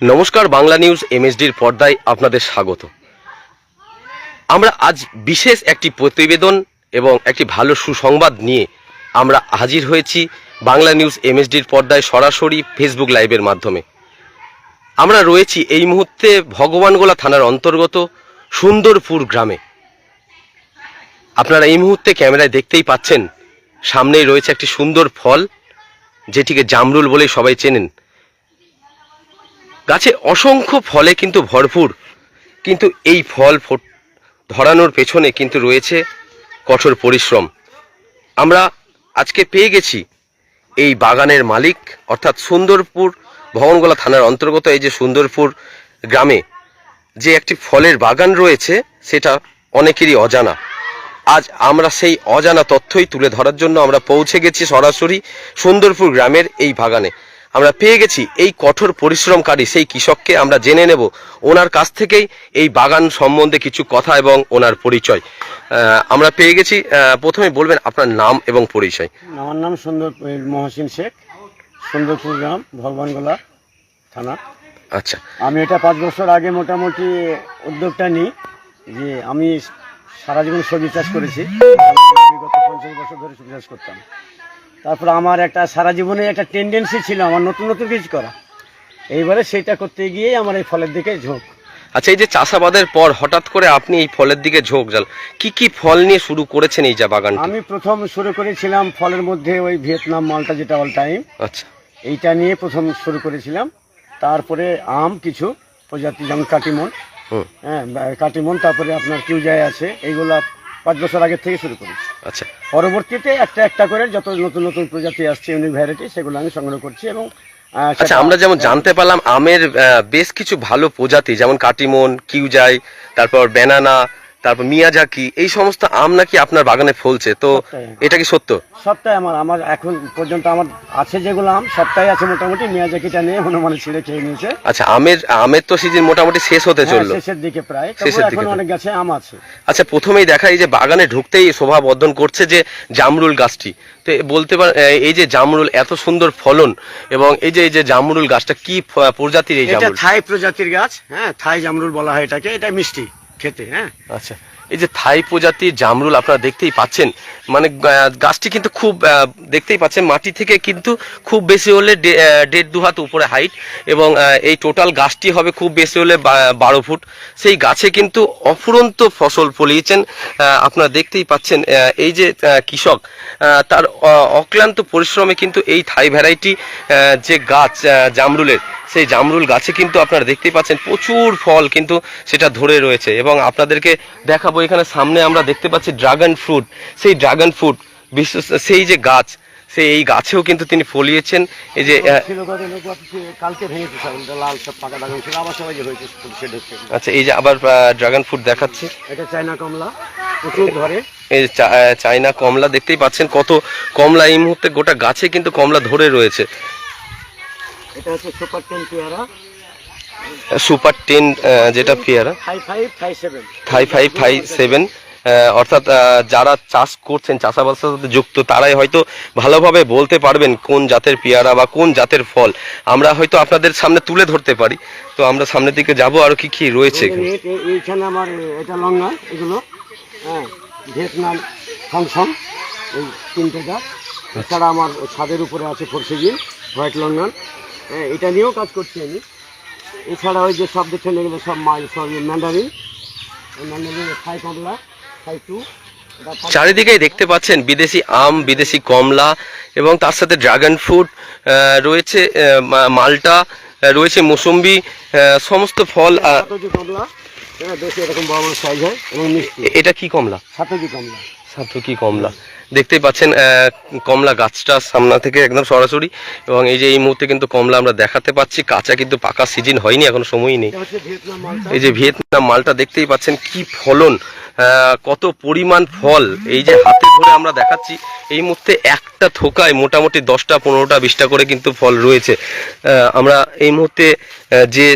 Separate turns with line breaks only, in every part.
নমস্কার, বাংলা নিউজ এমএসডির পর্দায় আপনাদের স্বাগত। আমরা আজ বিশেষ একটি প্রতিবেদন এবং একটি ভালো সুসংবাদ নিয়ে আমরা হাজির হয়েছি বাংলা নিউজ এমএসডির পর্দায় সরাসরি ফেসবুক লাইভের মাধ্যমে। আমরা রয়েছি এই মুহূর্তে ভগবানগোলা থানার অন্তর্গত সুন্দরপুর গ্রামে। আপনারা এই মুহূর্তে ক্যামেরায় দেখতেই পাচ্ছেন, সামনেই রয়েছে একটি সুন্দর ফল, যেটিকে জামরুল বলেই সবাই চেনেন। গাছে অসংখ্য ফলে কিন্তু ভরপুর, কিন্তু এই ফল ধরানোর পেছনে কিন্তু রয়েছে কঠোর পরিশ্রম। আমরা আজকে পেয়ে গেছি এই বাগানের মালিক, অর্থাৎ সুন্দরপুর ভগবানগোলা থানার অন্তর্গত এই যে সুন্দরপুর গ্রামে যে একটি ফলের বাগান রয়েছে, সেটা অনেকেরই অজানা। আজ আমরা সেই অজানা তথ্যই তুলে ধরার জন্য আমরা পৌঁছে গেছি সরাসরি সুন্দরপুর গ্রামের এই বাগানে। আমরা পেয়ে গেছি এই কঠোর পরিশ্রমকারী সেই কৃষককে। আমরা জেনে নেব ওনার কাছ থেকেই এই বাগান সম্বন্ধে কিছু কথা এবং ওনার পরিচয়। আমরা পেয়ে গেছি, প্রথমে বলবেন আপনার নাম এবং পরিচয়।
আমার নাম মহসিন শেখ, সুন্দরপুর গ্রাম, ভগবানগোলা থানা।
আচ্ছা,
আমি এটা 5 বছর আগে মোটামুটি উদ্যোগটা নিই যে আমি সারা জীবন সবজি চাষ করেছি। বিগত 50 বছর ধরে সবজি চাষ করতাম। তারপর আমার একটা সারা জীবনে একটা টেন্ডেন্সি ছিল আমার নতুন নতুন কিছু করা। এইবারে সেটা করতে গিয়েই আমার এই ফলের দিকে ঝোঁক।
আচ্ছা, এই যে চাষাবাদের পর হঠাৎ করে আপনি এই ফলের দিকে ঝোঁক জাল, কি কি ফল নিয়ে শুরু করেছেন এই যে বাগান?
আমি প্রথম শুরু করেছিলাম ফলের মধ্যে ওই ভিয়েতনাম মালটা, যেটা অল টাইম।
আচ্ছা,
এইটা নিয়ে প্রথম শুরু করেছিলাম। তারপরে আম কিছু প্রজাতি, যেমন কাটিমন, হ্যাঁ কাটিমন, তারপরে আপনার কিউজাই আছে, এইগুলা 5 বছর আগে থেকে শুরু করেছি।
আচ্ছা,
পরবর্তীতে একটা একটা করে যত নতুন নতুন প্রজাতি আসছে, ইউনিক ভ্যারাইটি, সেগুলো আমি সংগ্রহ করছি। এবং
আচ্ছা, আমরা যেমন জানতে পারলাম আমের বেশ কিছু ভালো প্রজাতি, যেমন কাটিমন, কিউজাই, তারপর ব্যানানা, তারপর মিয়াজাকি, এই সমস্ত আম নাকি আপনার বাগানে ফলছে, তো এটা কি সত্য?
সবটাই আমার এখন পর্যন্ত আমার আছে যেগুলো আম, সবটাই আছে মোটামুটি। মিয়াজাকিটা নিয়ে হনুমানে ছিঁড়ে খেয়ে নিয়েছে।
আচ্ছা, আমের তো সিজন মোটামুটি শেষ হতে চললো,
শেষের দিকে প্রায়,
শেষের দিকে
এখন অনেক গাছে আম আছে।
আচ্ছা, প্রথমেই দেখা এই যে বাগানে ঢুকতেই শোভা বর্ধন করছে যে জামরুল গাছটি। তো বলতে পার এই যে জামরুল এত সুন্দর ফলন, এবং এই যে জামরুল গাছটা কি প্রজাতির? এই জামরুল
থাই প্রজাতির গাছ, হ্যাঁ থাই জামরুল বলা হয় এটাকে। এটা মিষ্টি খেতে। হ্যাঁ,
আচ্ছা, এই যে থাই প্রজাতির জামরুল আপনারা দেখতেই পাচ্ছেন, মানে গাছটি কিন্তু খুব দেখতেই পাচ্ছেন মাটি থেকে কিন্তু খুব বেশি হলে 1.5-2 হাত উপরে হাইট, এবং এই টোটাল গাছটি হবে খুব বেশি হলে 12 ফুট। সেই গাছে কিন্তু অফুরন্ত ফসল ফলিয়েছেন। আপনারা দেখতেই পাচ্ছেন এই যে কৃষক, তার অক্লান্ত পরিশ্রমে কিন্তু এই থাই ভ্যারাইটি যে গাছ জামরুলের, সেই জামরুল গাছে কিন্তু আপনারা দেখতেই পাচ্ছেন প্রচুর ফল কিন্তু সেটা ধরে রয়েছে। এবং আপনাদেরকে দেখাবো, এখানে সামনে আমরা দেখতে পাচ্ছি ড্রাগন ফ্রুট। সেই ড্রাগন ফ্রুট বিশেষ সেই যে গাছ, সেই এই গাছেও কিন্তু তিনি ফলিয়েছেন। এই যে
কালকে ভেঙেছে লাল সব পাকা ড্রাগন ছিল, আবার সবাই যে হয়েছে।
আচ্ছা, এই যে আবার ড্রাগন ফ্রুট দেখাচ্ছি,
এটা চায়না কমলা, প্রচুর ধরে।
এই চায়না কমলা দেখতেই পাচ্ছেন, কত কমলা এই মুহূর্তে গোটা গাছে কিন্তু কমলা ধরে রয়েছে।
এটা হচ্ছে সুপার 10 পেয়ারা,
সুপার 10 যেটা পেয়ারা, থাই 557। অর্থাৎ যারা চাষ করছেন, চাষাবাসের সাথে যুক্ত, তারাই হয়তো ভালোভাবে বলতে পারবেন কোন জাতের পেয়ারা বা কোন জাতের ফল। আমরা হয়তো আপনাদের সামনে তুলে ধরতে পারি। তো আমরা সামনের দিকে যাব, আরো কি কি রয়েছে
এইখানে। আমার এটা লঙ্গা, এগুলো হ্যাঁ ভিয়েতনাম ফাংশন, এই 3টে গাছ। এছাড়া আমার ছাদের উপরে আছে ফরসিজিন, হোয়াইট লঙ্গন, হ্যাঁ এটা নিয়েও কাজ করছি আমি। এছাড়া ওই যে সব দেখে এগুলো সব ম্যান্ডারিন, থাই কমলা, থাই 2।
চারিদিকেই দেখতে পাচ্ছেন বিদেশি আম, বিদেশি কমলা, এবং তার সাথে ড্রাগন ফ্রুট রয়েছে, মালটা রয়েছে, মৌসুম্বি, সমস্ত ফল।
কমলা বেশি এরকম বড় বড় সাইজ হয় এবং মিষ্টি।
এটা কি কমলা? সাতকি কমলা। দেখতেই পাচ্ছেন কমলা গাছটা সামনা থেকে একদম সরাসরি। এবং এই যে এই মুহূর্তে কিন্তু কমলা আমরা দেখাতে পাচ্ছি, কাঁচা কিন্তু পাকা সিজন হয়নি, এখন সময়ই নেই। এই যে ভিয়েতনাম মালটা দেখতেই পাচ্ছেন কি ফলন, কত পরিমাণ ফল। এই যে হাতে ধরে আমরা দেখাচ্ছি, এই মুহূর্তে একটা থোকায় মোটামুটি 10টা 15টা 20টা করে কিন্তু ফল রয়েছে। আমরা এই মুহূর্তে যে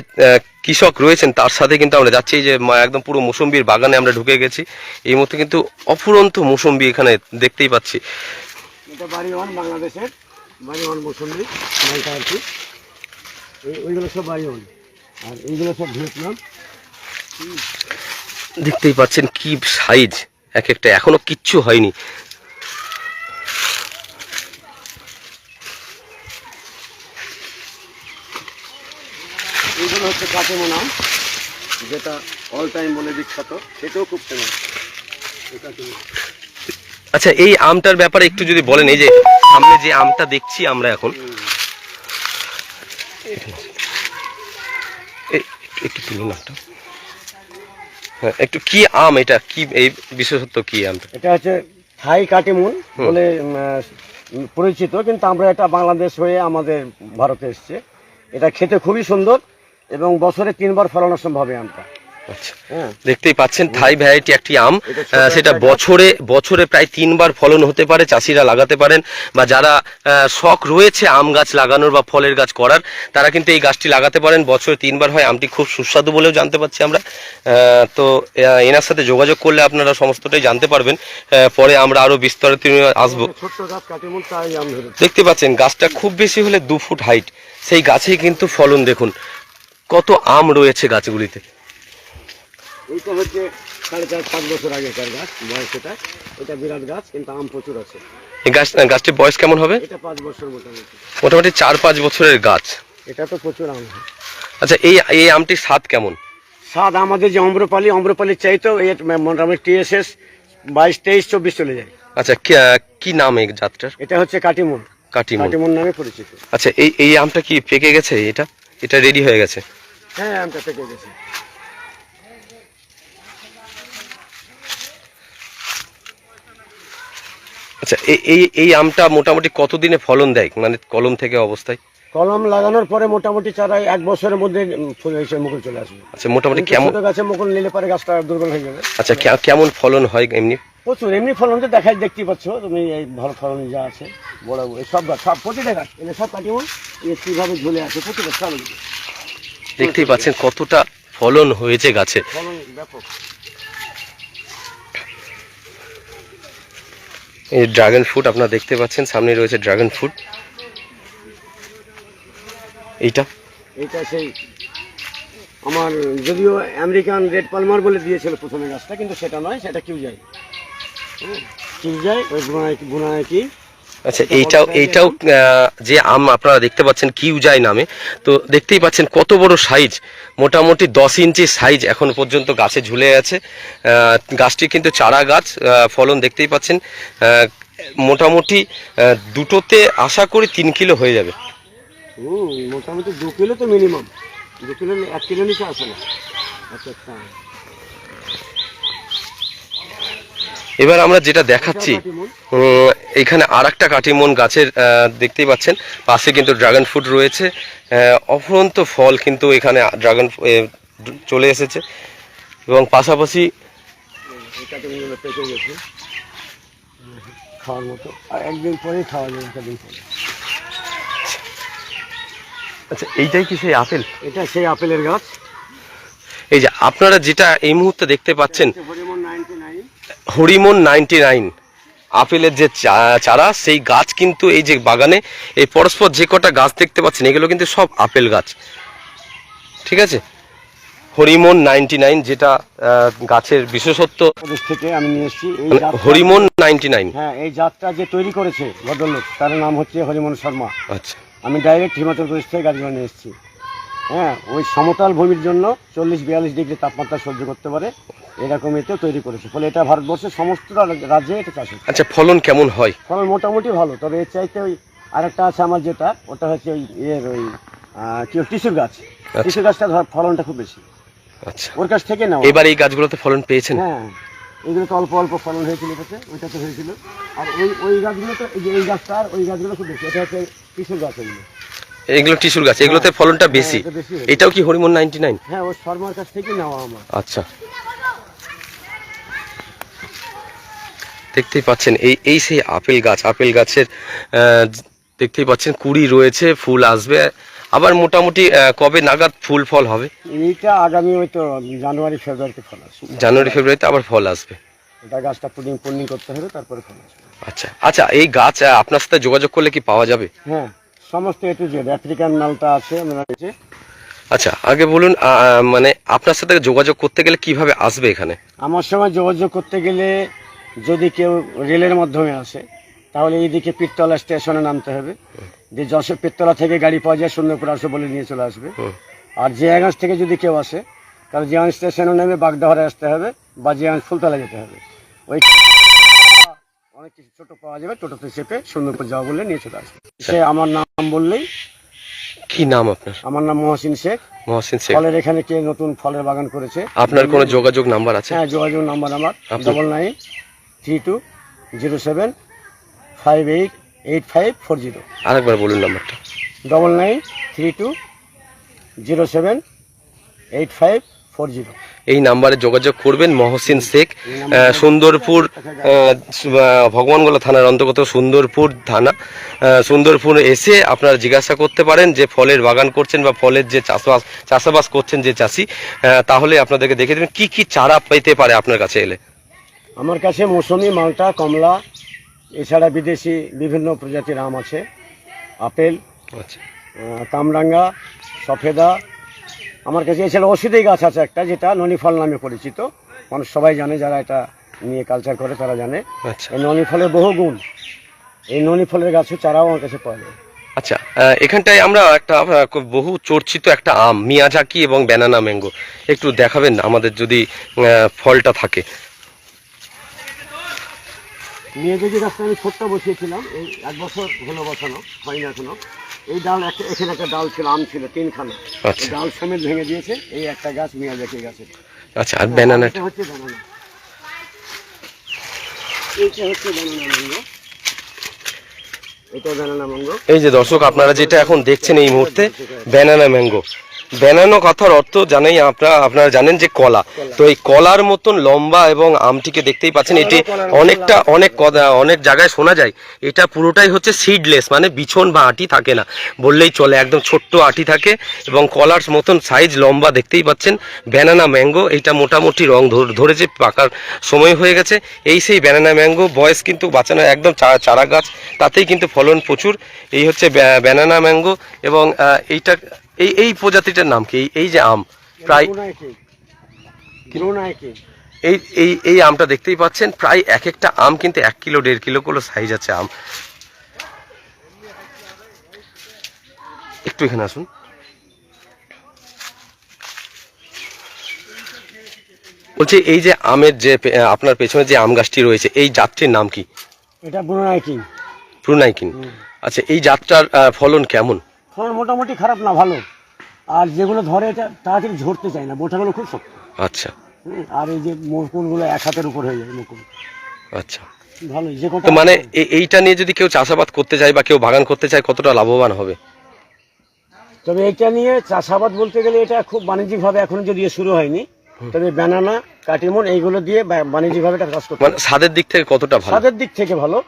কৃষক রয়েছেন তার সাথে কিন্তু আমরা যাচ্ছি, যে একদম পুরো মৌসুম্বির বাগানে আমরা ঢুকে গেছি। এই মুহূর্তে কিন্তু অফুরন্ত মৌসুম্বি এখানে দেখতেই পাচ্ছি।
এটা বাড়িওয়ান, বাংলাদেশের বাড়িওয়ান মৌসুম্বি মালটা আর কি, ওইগুলো সব বাড়িওয়ান। আর এইগুলো সব ভিয়েতনাম।
দেখতেই পাচ্ছেন কি সাইজ এক একটা, এখনো কিচ্ছু হয়নি।
এইগুলো হচ্ছে কাটেমন আম, যেটা অল টাইম বলে বিখ্যাত, সেটাও খুব ফেমাস।
আচ্ছা, এই আমটার ব্যাপারে একটু যদি বলেন, এই যে সামনে যে আমটা দেখছি আমরা এখন, একটু তুলুন আমটা। হ্যাঁ, একটু কি আম এটা, কি এই বিশেষত্ব কি আমটা?
এটা হচ্ছে থাই কাটিমুন বলে পরিচিত, কিন্তু আমরা এটা বাংলাদেশ হয়ে আমাদের ভারতে এসছে। এটা খেতে খুবই সুন্দর এবং বছরে 3 বার ফলানো সম্ভব এই আমটা।
আচ্ছা,
হ্যাঁ,
দেখতেই পাচ্ছেন থাই ভ্যারাইটি একটি আম,
এটা ছোট
সেটা
একটা
বছরে প্রায় 3 বার ফলন হতে পারে। চাষিরা লাগাতে পারেন, বা যারা শখ রয়েছে আম গাছ লাগানোর বা ফলের গাছ করার, তারা কিন্তু এই গাছটি লাগাতে পারেন। বছরে 3 বার হয়। আমটি খুব সুস্বাদু বলেও জানতে পারছি আমরা। তো এনার সাথে যোগাযোগ করলে আপনারা সমস্তটাই জানতে পারবেন। পরে আমরা আরো বিস্তারিত নিয়ে আসবো।
ছোট্ট গাছ কাটিমুন, তাই আম ধরেছে।
দেখতে পাচ্ছেন গাছটা খুব বেশি হলে 2 ফুট হাইট, সেই গাছেই কিন্তু ফলন দেখুন কত আম রয়েছে গাছগুলিতে।
এইটা হচ্ছে 4.5-5 বছর আগেকার গাছ বয়স। এটা বিরাট গাছ, কিন্তু আম প্রচুর আছে।
এই গাছটির বয়স কেমন হবে?
এটা 5 বছর মোটামুটি।
মোটামুটি 4-5 বছরের গাছ।
এটা তো প্রচুর আম হয়।
আচ্ছা, এই আমটির স্বাদ কেমন?
স্বাদ আমাদের যে অম্রপালির চাইতেও এর মোটামুটি TSS 22-23-24 চলে যায়।
আচ্ছা, কি নাম এই জাতটার?
এটা হচ্ছে কাটিমুন,
কাটিমন।
কাটিমুন নামে পরিচিত।
আচ্ছা, এই আমটা কি পেকে গেছে? এটা রেডি হয়ে গেছে?
হ্যাঁ, আমটা পেকে গেছে।
আচ্ছা, এই আমটা মোটামুটি কতদিনে ফলন দেয়, মানে কলম থেকে অবস্থায়?
কলম লাগানোর পরে মোটামুটি চারা 1 বছরের মধ্যে ফুল এসে মুকুল চলে আসবে।
আচ্ছা, মোটামুটি
কিন্তু
কেমন?
ছোট গাছে মুকুল নিলে পরে গাছটা দুর্বল হয়ে যাবে।
আচ্ছা, কেমন ফলন হয় এমনি?
প্রচুর এমনি ফলন তো দেখতেই পাচ্ছ তুমি, এই ভালো ফলন যা আছে বড় বড় এই সব গাছ, সব প্রতিটা গাছ এনে সব কাটিমুন কিভাবে ঝুলে আছে প্রতিটা সব।
দেখতেই পাচ্ছেন কতটা ফলন হয়েছে গাছে।
ফলন ব্যাপক।
এই ড্রাগন ফ্রুট আপনারা দেখতে পাচ্ছেন, সামনে রয়েছে ড্রাগন ফ্রুট।
এইটা সেই আমার যদিও আমেরিকান রেড পালমার বলে দিয়েছিল প্রথমে গাছটা, কিন্তু সেটা নয়, সেটা কিউজাই। ওই বুনায় কি।
আচ্ছা, এইটাও যে আম আপনারা দেখতে পাচ্ছেন কিউজাই নামে, তো দেখতেই পাচ্ছেন কত বড় সাইজ, মোটামুটি 10 ইঞ্চি সাইজ এখন পর্যন্ত গাছে ঝুলে আছে। গাছটি কিন্তু চারা গাছ। ফলন দেখতেই পাচ্ছেন মোটামুটি দুটোতে আশা করি 3 কিলো হয়ে যাবে।
মোটামুটি 2 কিলো তো মিনিমাম, 2 কিলো 1 কিলো নিচে আসে না। আচ্ছা,
এবার আমরা যেটা দেখাচ্ছি, এখানে আর একটা কাটিমন গাছের দেখতেই পাচ্ছেন, পাশে কিন্তু ড্রাগন ফ্রুট রয়েছে। অফুরন্ত ফল কিন্তু এখানে ড্রাগন চলে এসেছে, এবং পাশাপাশি
খাওয়ার মতো, আর একদিন পরেই খাওয়া যাবে, একদিন পরে।
আচ্ছা, এইটাই কি সেই আপেল?
এটা সেই আপেলের গাছ।
এই যে আপনারা যেটা এই মুহূর্তে দেখতে পাচ্ছেন, হরিমন 99 আপেলের যে চারা, সেই গাছ কিন্তু এই যে বাগানে এই পরস্পর যে কটা গাছ দেখতে পাচ্ছেন, এগুলো কিন্তু সব আপেল গাছ। ঠিক আছে, হরিমন 99 যেটা গাছের বিশেষত্ব
থেকে আমি নিয়ে এসেছি।
হরিমন 99।
হ্যাঁ, এই জাতটা যে তৈরি করেছে ভদ্রলোক, তার নাম হচ্ছে হরিমন শর্মা।
আচ্ছা,
আমি ডাইরেক্ট হিমাচল প্রদেশ থেকে গাছগুলো নিয়ে এসেছি। হ্যাঁ, ওই সমতল ভূমির জন্য 40-42 ডিগ্রি তাপমাত্রা সহ্য করতে পারে, এরকম এতেও তৈরি করেছে। ফলে এটা ভারতবর্ষের সমস্ত রাজ্যে এটা চাষ হচ্ছে।
আচ্ছা, ফলন কেমন হয়?
ফলন মোটামুটি ভালো, তবে এর চাইতে ওই আরেকটা আছে আমার যেটা, ওটা হচ্ছে ওই টিসুর গাছ। টিসুর গাছটা ফলনটা খুব বেশি।
আচ্ছা,
ওর কাছ থেকে নাও।
এবার এই গাছগুলোতে ফলন পেয়েছেন?
হ্যাঁ, এগুলো তো অল্প অল্প ফলন হয়েছিল, ওইটাতে হয়েছিল। আর ওই গাছগুলো তো এই গাছটা আর ওই গাছগুলো খুব বেশি। এটা হচ্ছে টিসুর গাছ।
এগুলো টিসুর গাছ, এগুলোতে ফলনটা বেশি। এটাও কি হরিমন 99?
হ্যাঁ, ওই শর্মার কাছ থেকে নেওয়া আমার।
আচ্ছা, দেখতেই পাচ্ছেন এই সেই আপেল গাছ। আপেল গাছের দেখতেই পাচ্ছেন কুড়ি রয়েছে, ফুল আসবে। আবার মোটামুটি কবে নাগাদ ফুল ফল হবে?
এইটা আগামী হয়তো জানুয়ারি-ফেব্রুয়ারিতে ফল আসবে।
জানুয়ারি-ফেব্রুয়ারিতে আবার ফল আসবে।
এটা গাছটা পুডিং করতে হবে, তারপরে ফল আসবে।
আচ্ছা আচ্ছা, এই গাছ আপনার সাথে যোগাযোগ করলে কি পাওয়া যাবে?
হ্যাঁ, সমস্ত A to Z। আফ্রিকান মালটা আছে,
আচ্ছা, আগে বলুন মানে আপনার সাথে যোগাযোগ করতে গেলে কিভাবে আসবে এখানে?
আমার সঙ্গে যোগাযোগ করতে গেলে যদি কেউ রেলের মাধ্যমে আসে তাহলে এইদিকে পীরতলা স্টেশনে নামতে হবে, যে যশোর পীরতলা থেকে গাড়ি পাওয়া যায় সুন্দরপুর আসবে বলে নিয়ে চলে আসবে। আর জিয়াগঞ্জ থেকে যদি কেউ আসে তাহলে জিয়াগঞ্জ স্টেশনে নেমে বাগডাহরে আসতে হবে বা জিয়াগঞ্জ ফুলতলা যেতে হবে। ওই অনেক কিছু ছোটো পাওয়া যাবে, টোটোতে চেপে সুন্দরপুর যাওয়া বললে নিয়ে চলে আসবে। সে আমার নাম বললেই।
কি নাম আপনার?
আমার নাম মহসিন শেখ।
মহসিন শেখ।
ফলের এখানে কে নতুন ফলের বাগান করেছে।
আপনার কোনো যোগাযোগ নাম্বার আছে?
হ্যাঁ, যোগাযোগ নাম্বার আমার
আপনার?
993207588540।
আরেকবার বলুন নাম্বারটা।
993207588540।
এই নাম্বারে যোগাযোগ করবেন। মহসিন শেখ, সুন্দরপুর, ভগবানগোলা থানার অন্তর্গত সুন্দরপুর থানা। সুন্দরপুর এসে আপনারা জিজ্ঞাসা করতে পারেন যে ফলের বাগান করছেন বা ফলের যে চাষাবাস করছেন যে চাষি, তাহলে আপনাদেরকে দেখে দেবেন কি কি চারা পেতে পারে আপনার কাছে এলে।
আমার কাছে মৌসুমি, মালটা, কমলা, এছাড়া বিদেশি বিভিন্ন প্রজাতির আম আছে, আপেল,
আচ্ছা,
কামরাঙ্গা, সফেদা। আমার কাছে এছাড়া ওষুধি গাছ আছে একটা, যেটা ননি ফল নামে পরিচিত, মানুষ সবাই জানে, যারা এটা নিয়ে কালচার করে তারা জানে।
আচ্ছা,
এই ননি ফলের বহু গুণ, এই ননি ফলের গাছও চারাও আমার কাছে পাওয়া যায়।
আচ্ছা, এখানটায় আমরা একটা বহু চর্চিত একটা আম মিয়াজাকি এবং ব্যানানা ম্যাঙ্গো একটু দেখাবেন আমাদের, যদি ফলটা থাকে।
মেয়েদেরকে গাছটা আমি ছোট্ট বসিয়েছিলাম, এই 1 বছর হলো বসানো, হয়নি এখনো। এই ডাল এখানে একটা ডাল ছিল, আম ছিল 3খানা,
আচ্ছা,
ডাল সমেত ভেঙে দিয়েছে। এই একটা গাছ মিয়াজাকি গাছের।
আচ্ছা, আর ব্যানানা?
এটা হচ্ছে ব্যানানা, এইটা হচ্ছে ব্যানানা ম্যাঙ্গো, এটা ব্যানানা ম্যাঙ্গো।
এই যে দর্শক, আপনারা যেটা এখন দেখছেন এই মুহূর্তে ব্যানানা ম্যাঙ্গো। ব্যানানা কথার অর্থ জানেই আপনারা জানেন যে কলা। তো এই কলার মতন লম্বা এবং আমটিকে দেখতেই পাচ্ছেন, এটি অনেক জায়গায় শোনা যায় এটা পুরোটাই হচ্ছে সিডলেস, মানে বিছন বা আটি থাকে না বললেই চলে, একদম ছোট্ট আটি থাকে এবং কলার মতন সাইজ লম্বা দেখতেই পাচ্ছেন। ব্যানানা ম্যাঙ্গো এইটা মোটামুটি রং ধরেছে, পাকার সময় হয়ে গেছে। এই সেই ব্যানানা ম্যাঙ্গো, বয়স কিন্তু বাঁচানো, একদম চারা গাছ, তাতেই কিন্তু ফলন প্রচুর। এই হচ্ছে ব্যানানা ম্যাঙ্গো। এবং এইটা এই প্রজাতিটার নাম কি? এই যে আম প্রায় এই এই এই আমটা দেখতেই পাচ্ছেন, প্রায় এক একটা আম কিন্তু 1 কিলো 1.5 কিলো করে সাইজ আছে আম। একটু এখানে আসুন। বলছি, এই যে আমের যে আপনার পেছনে যে আম গাছটি রয়েছে, এই জাতটির নাম কি?
এটা ব্রুনাই
ব্রুনাইকিন। আচ্ছা, এই জাতটার ফলন কেমন?
ফলন মোটামুটি খারাপ না, ভালো। আর যেগুলো ধরে এটা তাড়াতাড়ি ঝরতে চায় না, বোটাগুলো খুব শক্ত।
আচ্ছা,
আর এই যে মুকুলগুলো 1 হাতের উপর হয়ে যায় মুকুল।
আচ্ছা,
ভালো। যে
তো মানে এইটা নিয়ে যদি কেউ চাষাবাদ করতে চায় বা কেউ বাগান করতে চায়, কতটা লাভবান হবে?
তবে এটা নিয়ে চাষাবাদ বলতে গেলে এটা খুব বাণিজ্যিকভাবে এখনো যদিও শুরু হয়নি, তবে ব্যানানা, কাটিমন এইগুলো দিয়ে বাণিজ্যিকভাবে এটা চাষ করতে
মানে স্বাদের দিক থেকে কতটা ভালো?
স্বাদের দিক থেকে ভালো,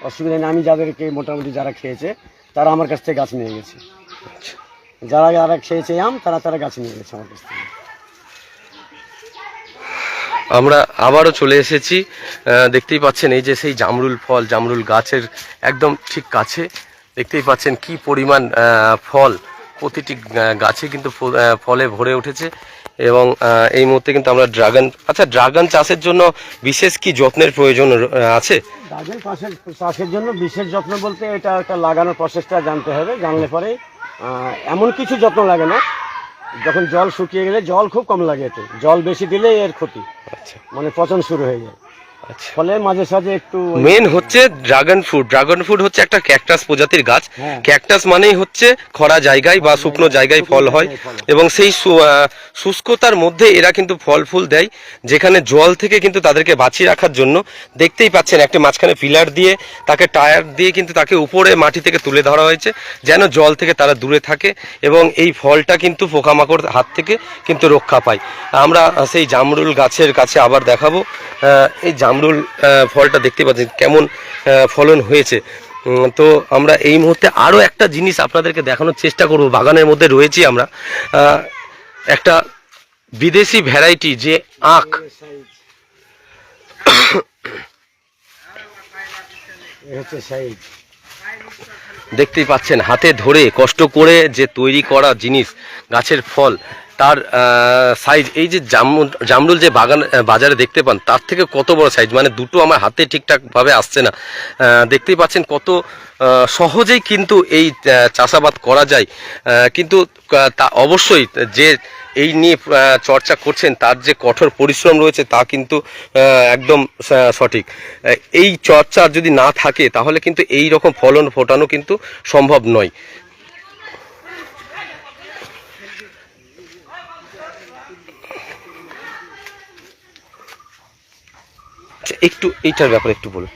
অসুবিধা নেই। আমি যাদেরকে মোটামুটি যারা খেয়েছে তারা আমার কাছ থেকে গাছ নিয়ে গেছে, যারা খেয়েছে আম তারা গাছ নিয়ে গেছে আমার কাছ থেকে।
আমরা আবারও চলে এসেছি, দেখতেই পাচ্ছেন এই যে সেই জামরুল ফল, জামরুল গাছের একদম ঠিক কাছে দেখতেই পাচ্ছেন কি পরিমাণ ফল, প্রতিটি গাছে কিন্তু ফলে ভরে উঠেছে। এবং এই মুহূর্তে কিন্তু আমরা ড্রাগন চাষের জন্য বিশেষ কি যত্নের প্রয়োজন আছে?
ড্রাগন চাষের জন্য বিশেষ যত্ন বলতে এটা একটা লাগানোর প্রসেসটা জানতে হবে, জানলে পরে এমন কিছু যত্ন লাগে না। যখন জল শুকিয়ে গেলে, জল খুব কম লাগে, এতে জল বেশি দিলে এর ক্ষতি,
আচ্ছা,
মানে পচন শুরু হয়ে যায়।
আচ্ছা,
ফলে মাঝে সাঝে একটু
মেন হচ্ছে ড্রাগন ফ্রুট হচ্ছে একটা ক্যাকটাস প্রজাতির গাছ। ক্যাকটাস মানেই হচ্ছে খরা জায়গায় বা শুকনো জায়গায় ফল হয়, এবং সেই শুষ্কতার মধ্যে এরা কিন্তু ফল ফুল দেয়, যেখানে জল থেকে কিন্তু তাদেরকে বাঁচিয়ে রাখার জন্য দেখতেই পাচ্ছেন একটা মাঝখানে পিলার দিয়ে, তাকে টায়ার দিয়ে কিন্তু তাকে উপরে মাটি থেকে তুলে ধরা হয়েছে, যেন জল থেকে তারা দূরে থাকে এবং এই ফলটা কিন্তু পোকামাকড় হাত থেকে কিন্তু রক্ষা পায়। আমরা সেই জামরুল গাছের কাছে আবার দেখাবো। এই জামরুল ফলটা দেখতে পাচ্ছেন কেমন ফলন হয়েছে। তো আমরা এই মুহূর্তে আরও একটা জিনিস আপনাদেরকে দেখানোর চেষ্টা করব। বাগানের মধ্যে রয়েছি আমরা, একটা বিদেশি ভ্যারাইটি যে আখ, দেখতেই পাচ্ছেন হাতে ধরে কষ্ট করে যে তৈরি করা জিনিস, গাছের ফল, তার সাইজ, এই যে জামরুল যে বাজারে দেখতে পান তার থেকে কত বড় সাইজ, মানে দুটো আমার হাতে ঠিকঠাকভাবে আসছে না। দেখতেই পাচ্ছেন কত সহজেই কিন্তু এই চাষাবাদ করা যায়। কিন্তু তা অবশ্যই যে এই নিয়ে চর্চা করছেন তার যে কঠোর পরিশ্রম রয়েছে তা কিন্তু একদম সঠিক। এই চর্চা যদি না থাকে তাহলে কিন্তু এই রকম ফলন ফোটানো কিন্তু সম্ভব নয়। আচ্ছা, একটু এইটার ব্যাপারে একটু বলুন।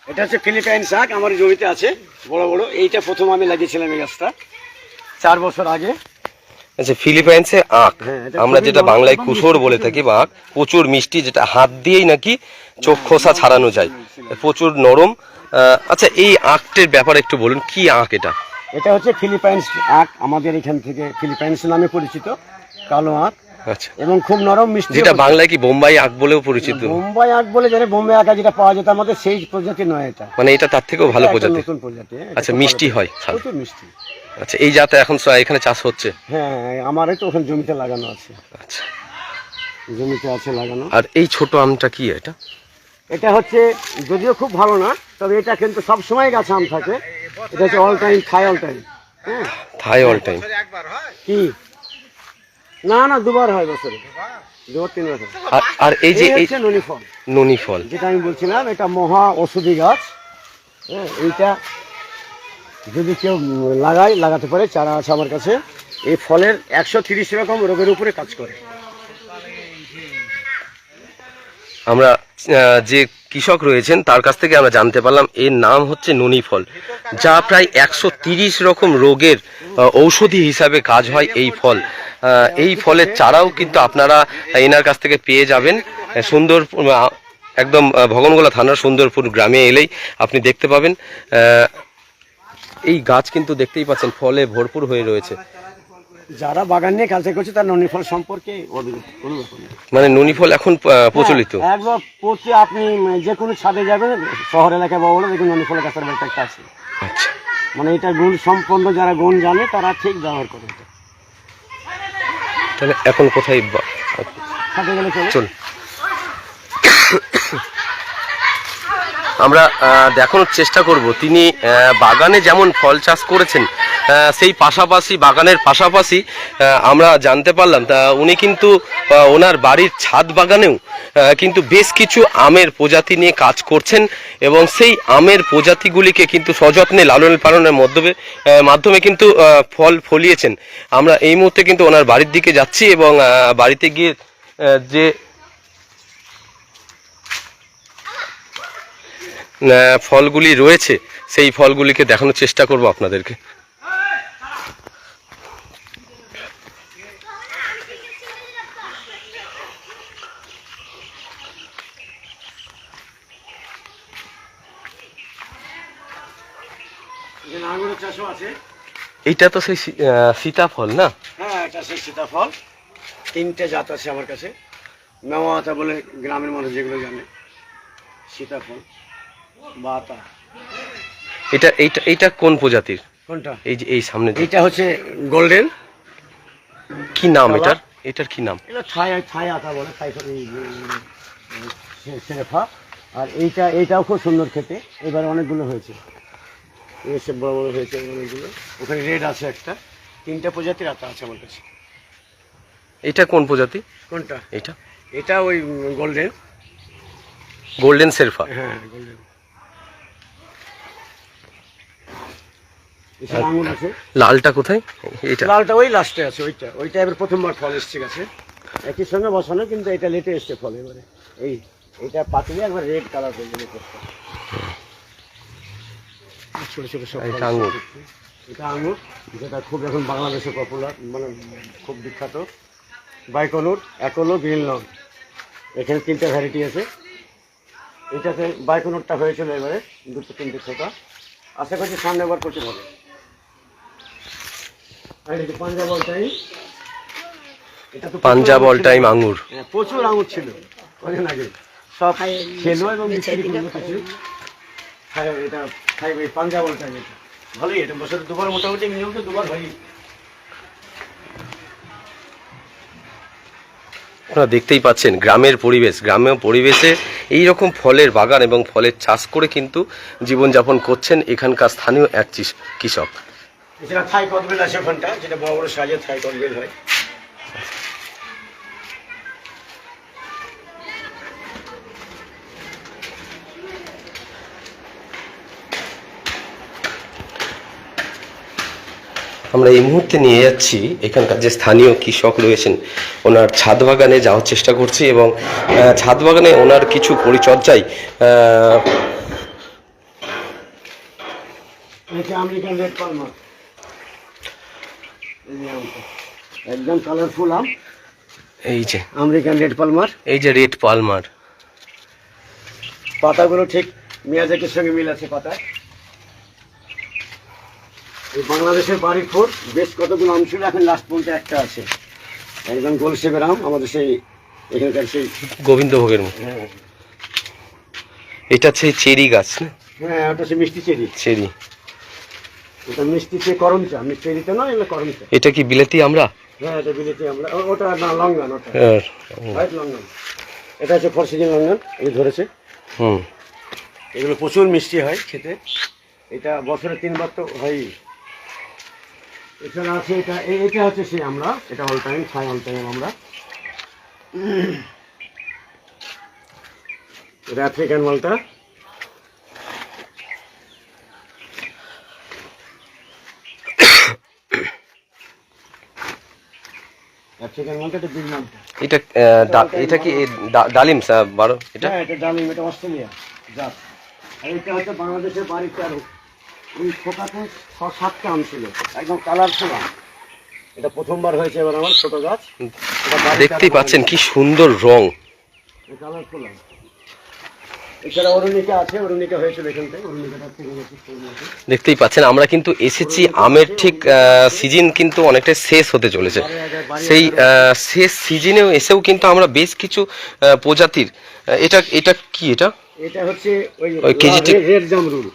এটা হচ্ছে ফিলিপাইন শাক, আমার জমিতে আছে বড় বড়। এইটা প্রথম আমি লাগিয়েছিলাম এই গাছটা 4 বছর আগে।
আচ্ছা, ফিলিপাইন্সে আখ,
হ্যাঁ, এটা
আমরা
খুবই
যেটা
নরম
বাংলায়
এবং
কুসুর
মিষ্টি,
বলে থাকি বা আখ, প্রচুর মিষ্টি, যেটা হাত দিয়েই নাকি চোখ খোসা ছাড়ানো যায়, প্রচুর নরম। আচ্ছা, এই আখটির ব্যাপারে একটু বলুন, কি আখ এটা?
এটা হচ্ছে ফিলিপাইন্স আখ, আমাদের এখান থেকে ফিলিপাইন্স নামে পরিচিত কালো আখ,
আচ্ছা,
এবং খুব নরম মিষ্টি।
যেটা বাংলায় কি বোম্বাই আখ বলেও পরিচিত?
বোম্বাই আখ বলে জানে, বোম্বাই আখ যেটা পাওয়া যেত আমাদের সেই প্রজাতি নয় এটা,
মানে এটা তার থেকেও ভালো
এটা একটা
প্রজাতি।
নতুন প্রজাতি।
আচ্ছা, মিষ্টি হয়,
প্রচুর মিষ্টি।
আচ্ছা, এই জাতে এখন এখানে চাষ হচ্ছে?
হ্যাঁ, আমারই তো ওখানে জমিতে লাগানো আছে।
আচ্ছা,
জমিতে আছে লাগানো।
আর এই ছোট আমটা কি এটা?
এটা হচ্ছে যদিও খুব ভালো না, তবে এটা কিন্তু সব সময় গাছে আম থাকে। এটা হচ্ছে অল টাইম, থাই অল টাইম। হ্যাঁ,
থাই অল টাইম।
কি না না, 2বার হয় বছরে, 2-3বার হয়।
আর এই যে এই
হচ্ছে ননি ফল,
ননি ফল,
যেটা আমি বলছিলাম, এটা মহা ঔষধি গাছ। হ্যাঁ, এইটা যদি কেউ লাগাতে পারে, চারা আছে আমার কাছে। এই ফলের 130 রকম রোগের উপরে কাজ করে।
আমরা যে কৃষক রয়েছেন তার কাছ থেকে আমরা জানতে পারলাম এর নাম হচ্ছে ননি ফল, যা প্রায় 130 রকম রোগের ঔষধি হিসাবে কাজ হয় এই ফল। এই ফলের চারাও কিন্তু আপনারা এনার কাছ থেকে পেয়ে যাবেন সুন্দরপুর, একদম ভগনগোলা থানার সুন্দরপুর গ্রামে এলেই আপনি দেখতে পাবেন। এই গাছ কিন্তু দেখতেই পাচ্ছেন ফলে ভরপুর হয়ে রয়েছে।
যারা বাগান নিয়ে কাজ করছে তার ননি ফল সম্পর্কে অভিযোগ কোনো ব্যাপার নেই।
মানে ননি ফল এখন প্রচলিত।
হ্যাঁ, একবার প্রতি আপনি যে কোনো ছাদে যাবেন, শহর এলাকায় বা বলে দেখুন ননি ফলের গাছের বাড়িতে একটা আছে।
আচ্ছা,
মানে এটা গুণ সম্পন্ন, যারা গুণ জানে তারা ঠিক ব্যবহার করে।
তাহলে এখন কোথায়
ছাদে গেলে
চল, আমরা দেখানোর চেষ্টা করব তিনি বাগানে যেমন ফল চাষ করেছেন, সেই পাশাপাশি বাগানের পাশাপাশি আমরা জানতে পারলাম তা উনি কিন্তু ওনার বাড়ির ছাদ বাগানেও কিন্তু বেশ কিছু আমের প্রজাতি নিয়ে কাজ করছেন, এবং সেই আমের প্রজাতিগুলিকে কিন্তু সযত্নে লালন পালনের মাধ্যমে কিন্তু ফল ফলিয়েছেন। আমরা এই মুহূর্তে কিন্তু ওনার বাড়ির দিকে যাচ্ছি এবং বাড়িতে গিয়ে যে ফলগুলি রয়েছে সেই ফলগুলিকে দেখানোর চেষ্টা করব আপনাদেরকে।
আঙুরের চাষও আছে।
এইটা তো সেই সীতাফল না?
হ্যাঁ, এটা সেই সীতাফল। 3টে জাত আছে আমার কাছে। মেওয়াতা বলে গ্রামের মানুষ যেগুলো জানে, সীতাফল বা আতা।
এটা কোন প্রজাতির?
কোনটা?
এই যে এই সামনে,
এটা হচ্ছে গোল্ডেন।
কি নাম এটার কি নাম?
এটা ছাই আতা বলে, শেরেফা। আর এইটাও খুব সুন্দর খেতে, এবারে অনেকগুলো হয়েছে, এসে বড় বড় হয়েছে অনেকগুলো। ওখানে রেড আছে একটা। 3টে প্রজাতির আতা আছে আমার কাছে।
এটা কোন প্রজাতি?
কোনটা? এটা ওই
গোল্ডেন শেরফা।
হ্যাঁ, গোল্ডেন। আঙুর আছে।
লালটা কোথায়? এটা
লালটা ওই লাস্টে আছে। ওইটা এবার প্রথমবার ফল এসছে গাছে, একই সঙ্গে বসানো, কিন্তু এটা লেটে এসছে ফল। এবারে এইটা পাকলে একবার রেড কালার হয়ে যাবে। ছোট ছোট সব
আঙুর।
এটা আঙুর, যেটা খুব এখন বাংলাদেশে পপুলার, মানে খুব বিখ্যাত। বাইকলুর, একলো, গ্রিন লং, এখানে 3টে ভ্যারাইটি আছে। এটাতে বাইকোনরটা হয়েছিল এবারে 2-3টে ছোটা। আশা করছি সামনে এবার প্রচুর হবে। আর এটা পাঞ্জাব অল টাইম, এটা তো
পাঞ্জাব অল টাইম আঙুর।
প্রচুর আঙুর ছিল কদিন আগে, সব খেলো এবং বিক্রি করলো কিছু। হ্যাঁ এটা খাইবে পাঞ্জাব অল টাইম। এটা ভালোই, এটা বছরে দুবার মোটামুটি মিনিমাম তো দুবার হয়।
আপনারা দেখতেই পাচ্ছেন গ্রামের পরিবেশ, গ্রাম্য পরিবেশে এই রকম ফলের বাগান এবং ফলের চাষ করে কিন্তু জীবনযাপন করছেন এখানকার স্থানীয় এক কৃষক।
এছাড়া থাই কদবেল আছে ওখানটা, যেটা বড় বড় সাইজের থাই কদবেল হয়।
আমরা এই মুহূর্তে নিয়ে যাচ্ছি এখানকার যে স্থানীয় কৃষক রয়েছেন ওনার ছাদ বাগানে যাওয়ার চেষ্টা করছি এবং ছাদ বাগানে ওনার কিছু পরিচর্যায়
আমেরিকান রেড পালমার, একদম কালারফুল আম।
এই যে
আমেরিকান রেড পালমার,
এই যে রেড পালমার,
পাতাগুলো ঠিক মিয়াজাকির সঙ্গে মিল আছে পাতায়। এই বাংলাদেশের বাড়ির ফোর বেশ কতগুলো আম ছিল, এখন লাস্ট পর্যন্ত একটা আছে, একদম গোল শেপের আম, আমাদের সেই এখানকার সেই
গোবিন্দভোগের মতো।
হ্যাঁ
এটা হচ্ছে চেরি গাছ না?
হ্যাঁ, ওটা হচ্ছে মিষ্টি চেরি।
চেরি,
এটা মিষ্টি চে করম চা, মিষ্টি চেরিতে নয়, এগুলো করম চা।
এটা কি বিলেতি আমরা?
হ্যাঁ এটা বিলেতি আমরা, ওটা না লঙ্গান, ওটা
হ্যাঁ,
হোয়াইট লঙ্গান। এটা হচ্ছে ফরসিজিন লঙ্গান, এই ধরেছে।
হুম,
এগুলো প্রচুর মিষ্টি হয় খেতে, এটা বছরে 3বার তো হয়ই। এছাড়া আছে এটা, এটা হচ্ছে সেই আমরা, এটা অল টাইম ছাই অল টাইম আমরা। এটা আফ্রিকান মালটা, আফ্রিকান মালটা, এটা বিগ মালটা।
এটা এটা কি ডালিম 12? এটা
হ্যাঁ এটা ডালিম, এটা অস্ট্রেলিয়া জাত। আর এটা হচ্ছে বাংলাদেশের বাড়িতে আরো ওই ছোটাতে 6-7টা আম ছিল, একদম কালারফুল আম। এটা প্রথমবার হয়েছে এবার আমার ছোট গাছ।
দেখতেই পাচ্ছেন কি সুন্দর রং।
কালারফুল আম। এছাড়া অরুণিকা আছে, অরুণিকা হয়েছিল এখান থেকে, অরুণিকাটা থেকে গেছে।
দেখতেই পাচ্ছেন আমরা কিন্তু এসেছি, আমের ঠিক সিজন কিন্তু অনেকটা শেষ হতে চলেছে। সেই শেষ সিজনেও এসেও কিন্তু আমরা বেশ কিছু প্রজাতির, এটা এটা কি, এটা
এটা হচ্ছে
ওই কেজিটি
রেড জামরুল।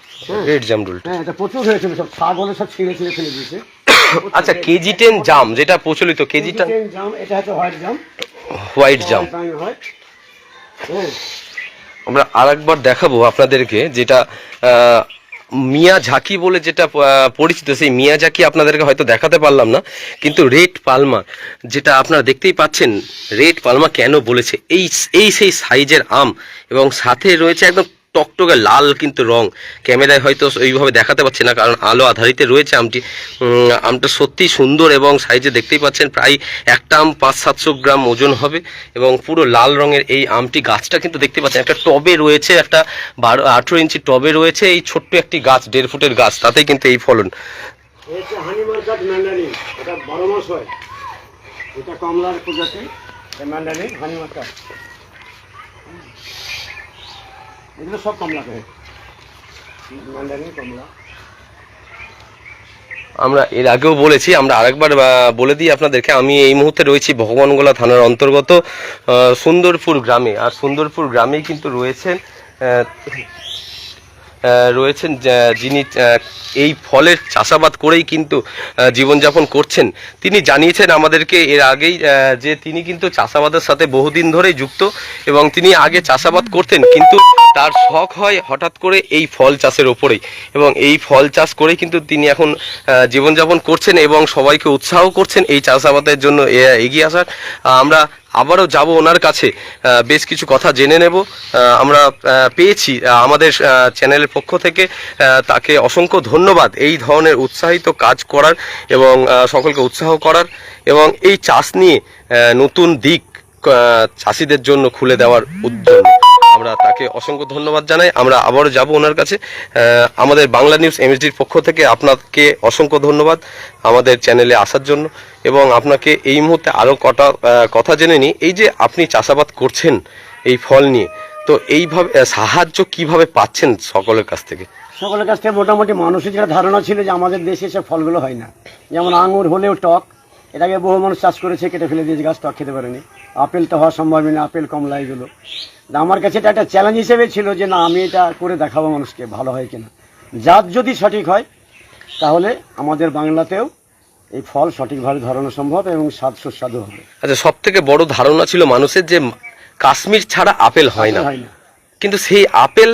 রেড জামরুল।
হ্যাঁ এটা প্রচুর হয়েছিল, সব ছাগলে সব ছিঁড়ে ছিঁড়ে ফেলে দিয়েছে।
আচ্ছা, কেজি 10 জাম যেটা প্রচলিত, কেজি 10
জাম, এটা হচ্ছে হোয়াইট জাম।
হোয়াইট জাম।
হয় হ্যাঁ।
আমরা আরেকবার দেখাবো আপনাদেরকে, যেটা মিয়াজাকি বলে যেটা পরিচিত, সেই মিয়াজাকি আপনাদেরকে হয়তো দেখাতে পারলাম না, কিন্তু রেড পালমা যেটা আপনারা দেখতেই পাচ্ছেন। রেড পালমা কেন বলেছে, এই সেই সাইজের আম এবং সাথে রয়েছে একদম টকটকে লাল কিন্তু রং। ক্যামেরায় হয়তো এইভাবে দেখাতে পাচ্ছি না কারণ আলো আধারিতে রয়েছে আমটি। আমটা সত্যি সুন্দর এবং সাইজে দেখতেই পাচ্ছেন প্রায় একটা আম 500-700 গ্রাম ওজন হবে এবং পুরো লাল রঙের এই আমটি। গাছটা কিন্তু দেখতে পাচ্ছেন একটা টবে রয়েছে, একটা 18 ইঞ্চি টবে রয়েছে এই ছোট্ট একটি গাছ, 1.5 ফুটের গাছ, তাতেই কিন্তু এই ফলন।
এটা 12 মাস হয়, এটা কমলার প্রজাতি ম্যান্ডারিন হানিমার্কার, এগুলো সব কমলা করে ম্যান্ডারিন কমলা।
আমরা এর আগেও বলেছি, আমরা আরেকবার বলে দিই আপনাদেরকে, আমি এই মুহূর্তে রয়েছি ভগবানগোলা থানার অন্তর্গত সুন্দরপুর গ্রামে। আর সুন্দরপুর গ্রামেই কিন্তু রয়েছেন যিনি এই ফলের চাষাবাদ করেই কিন্তু জীবনযাপন করছেন। তিনি জানিয়েছেন আমাদেরকে এর আগেই যে তিনি কিন্তু চাষাবাদের সাথে বহুদিন ধরেই যুক্ত এবং তিনি আগে চাষাবাদ করতেন, কিন্তু তার শখ হয় হঠাৎ করে এই ফল চাষের ওপরেই, এবং এই ফল চাষ করেই কিন্তু তিনি এখন জীবনযাপন করছেন এবং সবাইকে উৎসাহ করছেন এই চাষাবাদের জন্য এগিয়ে আসার। আমরা আবারও যাব ওনার কাছে, বেশ কিছু কথা জেনে নেব। আমরা পেয়েছি আমাদের চ্যানেলের পক্ষ থেকে তাকে অসংখ্য ধন্যবাদ এই ধরনের উৎসাহিত কাজ করার এবং সকলকে উৎসাহ করার এবং এই চাষ নিয়ে নতুন দিক চাষিদের জন্য খুলে দেওয়ার উদ্যোগ। আমরা তাকে অসংখ্য ধন্যবাদ জানাই। আমরা আবারও যাব ওনার কাছে। আমাদের বাংলা নিউজ এমএসডির পক্ষ থেকে আপনাকে অসংখ্য ধন্যবাদ আমাদের চ্যানেলে আসার জন্য। এবং আপনাকে এই মুহূর্তে আরও কটা কথা জেনে নিই। এই যে আপনি চাষাবাদ করছেন এই ফল নিয়ে, তো এইভাবে সাহায্য কিভাবে পাচ্ছেন সকলের কাছ থেকে?
সকলের কাছ থেকে মোটামুটি মানুষের যেটা ধারণা ছিল যে আমাদের দেশে সব ফলগুলো হয় না, যেমন আঙুর হলেও টক, এটাকে বহু মানুষ চাষ করেছে, কেটে ফেলে দিয়েছে, গাছ টক খেতে পারেনি। আপেল তো হওয়া সম্ভবই না, আপেল কমলা এগুলো। আমার কাছে এটা একটা চ্যালেঞ্জ হিসেবে ছিল যে না, আমি এটা করে দেখাবো মানুষকে ভালো হয় কিনা। জাত যদি সঠিক হয় তাহলে আমাদের বাংলাতেও এই ফল সঠিকভাবে ধরানো সম্ভব এবং স্বাদ সুস্বাদু হবে।
আচ্ছা, সব থেকে বড় ধারণা ছিল মানুষের যে কাশ্মীর ছাড়া আপেল হয় না, কিন্তু সেই আপেল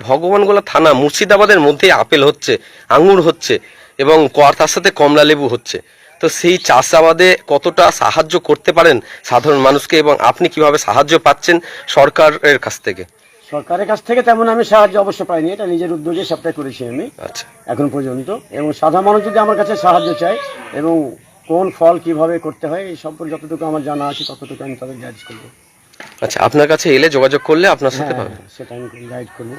ভগবানগোলা থানা মুর্শিদাবাদের মধ্যেই আপেল হচ্ছে, আঙুর হচ্ছে এবং তার সাথে কমলা লেবু হচ্ছে। তো সেই চাষাবাদে কতটা সাহায্য করতে পারেন সাধারণ মানুষকে, এবং আপনি কিভাবে সাহায্য পাচ্ছেন সরকারের কাছ থেকে?
সরকারের কাছ থেকে তেমন আমি সাহায্য অবশ্য পাইনি, এটা নিজের উদ্যোগে সবটাই করেছি আমি
আচ্ছা,
এখন পর্যন্ত। এবং সাধারণ মানুষ যদি আমার কাছে সাহায্য চায় এবং কোন ফল কিভাবে করতে হয় এই সম্পর্কে যতটুকু আমার জানা আছে ততটুকু আমি তাদের গাইড করবো।
আচ্ছা, আপনার কাছে এলে যোগাযোগ করলে আপনার সাথে পাবেন?
সেটা আমি গাইড করবো,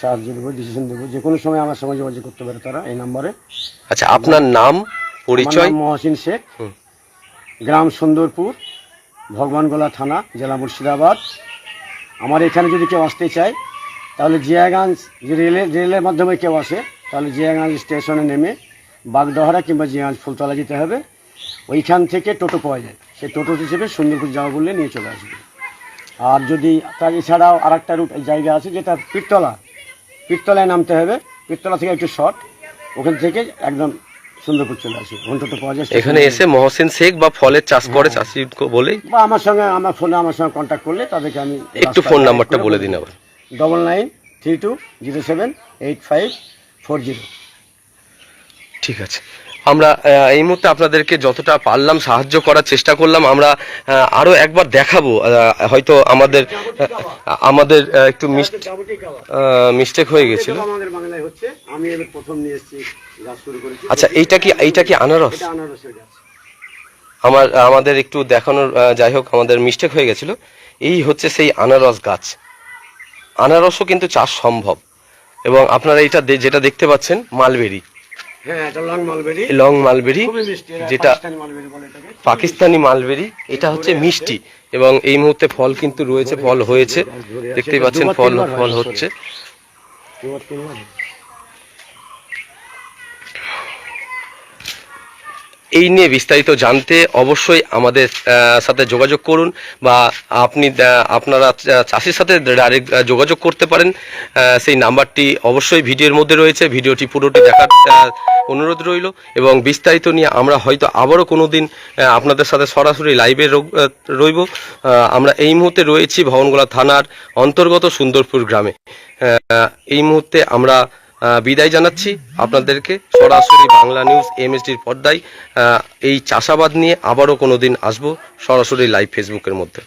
সাহায্য দেবো, ডিসিশন দেবো, যে কোনো সময় আমার সঙ্গে যোগাযোগ করতে পারে তারা এই নম্বরে।
আচ্ছা, আপনার নাম পরিচয়?
মহসিন শেখ, গ্রাম সুন্দরপুর, ভগবানগোলা থানা, জেলা মুর্শিদাবাদ। আমার এখানে যদি কেউ আসতে চায় তাহলে জিয়াগঞ্জ, যে রেলের মাধ্যমে কেউ আসে তাহলে জিয়াগঞ্জ স্টেশনে নেমে বাগডহরা কিংবা জিয়াগঞ্জ ফুলতলা যেতে হবে। ওইখান থেকে টোটো পাওয়া যায়, সেই টোটো হিসেবে সুন্দরপুর যাওয়া বললে নিয়ে চলে আসবে। আর যদি তার এছাড়াও আর একটা রুট জায়গা আছে যেটা পীরতলায় নামতে হবে, পীরতলা থেকে একটু শর্ট, ওখান থেকে একদম সুন্দরপুর চলে আসে, ওখান টোটো পাওয়া যায়।
এখানে এসে মহসিন শেখ বা ফলের চাষ করে চাষি বলেই
বা আমার ফোনে আমার সঙ্গে কন্ট্যাক্ট করলে তাদেরকে আমি
একটু ফোন নাম্বারটা বলে দিন আবার।
9932078540।
ঠিক আছে, আমরা এই মুহূর্তে আপনাদেরকে যতটা পারলাম সাহায্য করার চেষ্টা করলাম। আমরা আরো একবার দেখাবো, হয়তো আমাদের একটু মিস্টেক হয়ে গেছিল।
আমাদের বাংলায় হচ্ছে, আমি এবার প্রথম নিয়ে এসেছি, গাছ শুরু করেছি।
আচ্ছা, এইটা কি আনারস?
এটা আনারসের গাছ।
আমাদের একটু দেখানোর, যাই হোক, আমাদের মিস্টেক হয়ে গেছিল। এই হচ্ছে সেই আনারস গাছ। আনারসও কিন্তু চাষ সম্ভব। এবং আপনারা এটা যেটা দেখতে পাচ্ছেন মালবেরি,
হ্যাঁ, এটা
লং মালবেরি, যেটা
মালবেরি বলে এটাকে,
পাকিস্তানি মালবেরি। এটা হচ্ছে মিষ্টি এবং এই মুহূর্তে ফল কিন্তু রয়েছে, ফল হয়েছে, দেখতেই পাচ্ছেন ফল হচ্ছে। এই নিয়ে বিস্তারিত জানতে অবশ্যই আমাদের সাথে যোগাযোগ করুন, বা আপনারা চাষির সাথে ডাইরেক্ট যোগাযোগ করতে পারেন। সেই নাম্বারটি অবশ্যই ভিডিওর মধ্যে রয়েছে, ভিডিওটি পুরোটি দেখার অনুরোধ রইল। এবং বিস্তারিত নিয়ে আমরা হয়তো আবারও কোনো দিন আপনাদের সাথে সরাসরি লাইভে রইব। আমরা এই মুহূর্তে রয়েছি ভবনগোলা থানার অন্তর্গত সুন্দরপুর গ্রামে। এই মুহূর্তে আমরা বিদায় জানাচ্ছি আপনাদেরকে। সরাসরি বাংলা নিউজ এমএসডির পর্দায় এই চাষাবাদ নিয়ে আবারও কোনো দিন আসবো সরাসরি লাইভ ফেসবুকের মধ্যে।